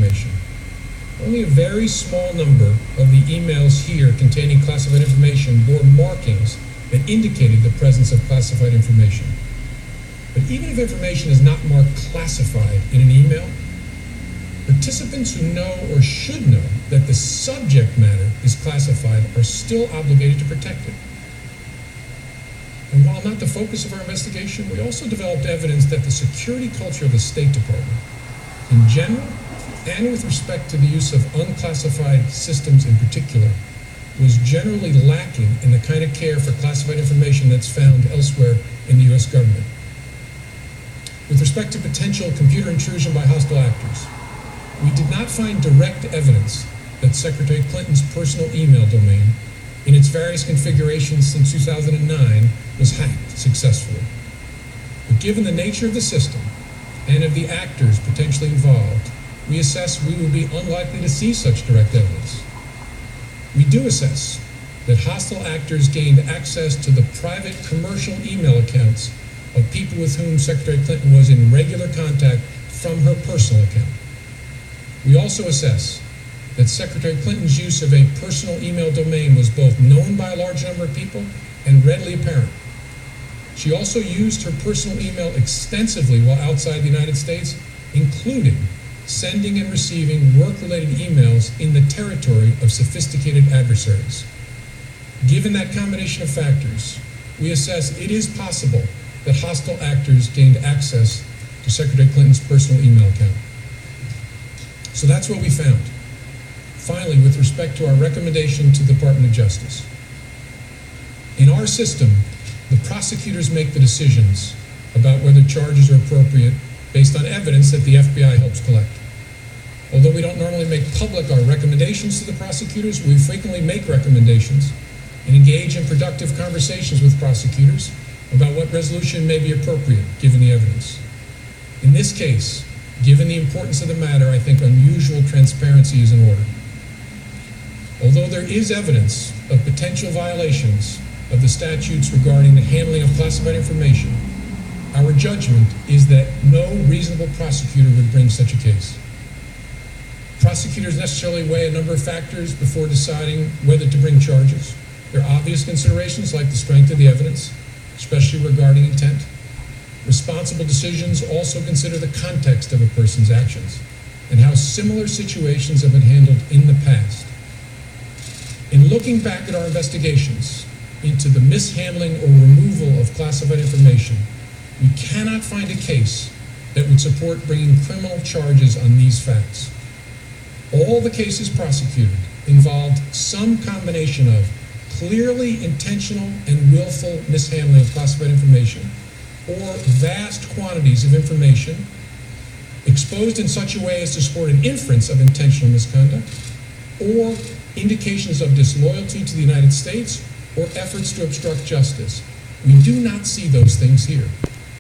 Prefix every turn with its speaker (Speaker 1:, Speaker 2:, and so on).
Speaker 1: information. Only a very small number of the emails here containing classified information bore markings that indicated the presence of classified information. But even if information is not marked classified in an email, participants who know or should know that the subject matter is classified are still obligated to protect it. And while not the focus of our investigation, we also developed evidence that the security culture of the State Department, in general, and with respect to the use of unclassified systems in particular, was generally lacking in the kind of care for classified information that's found elsewhere in the U.S. government. With respect to potential computer intrusion by hostile actors, we did not find direct evidence that Secretary Clinton's personal email domain, in its various configurations since 2009, was hacked successfully. But given the nature of the system and of the actors potentially involved, we assess we would be unlikely to see such direct evidence. We do assess that hostile actors gained access to the private commercial email accounts of people with whom Secretary Clinton was in regular contact from her personal account. We also assess that Secretary Clinton's use of a personal email domain was both known by a large number of people and readily apparent. She also used her personal email extensively while outside the United States, including sending and receiving work-related emails in the territory of sophisticated adversaries. Given that combination of factors, we assess it is possible that hostile actors gained access to Secretary Clinton's personal email account. So that's what we found. Finally, with respect to our recommendation to the Department of Justice. In our system, the prosecutors make the decisions about whether charges are appropriate based on evidence that the FBI helps collect. Although we don't normally make public our recommendations to the prosecutors, we frequently make recommendations and engage in productive conversations with prosecutors about what resolution may be appropriate given the evidence. In this case, given the importance of the matter, I think unusual transparency is in order. Although there is evidence of potential violations of the statutes regarding the handling of classified information, our judgment is that no reasonable prosecutor would bring such a case. Prosecutors necessarily weigh a number of factors before deciding whether to bring charges. There are obvious considerations like the strength of the evidence, especially regarding intent. Responsible decisions also consider the context of a person's actions and how similar situations have been handled in the past. In looking back at our investigations into the mishandling or removal of classified information, we cannot find a case that would support bringing criminal charges on these facts. All the cases prosecuted involved some combination of clearly intentional and willful mishandling of classified information, or vast quantities of information exposed in such a way as to support an inference of intentional misconduct, or indications of disloyalty to the United States, or efforts to obstruct justice. We do not see those things here.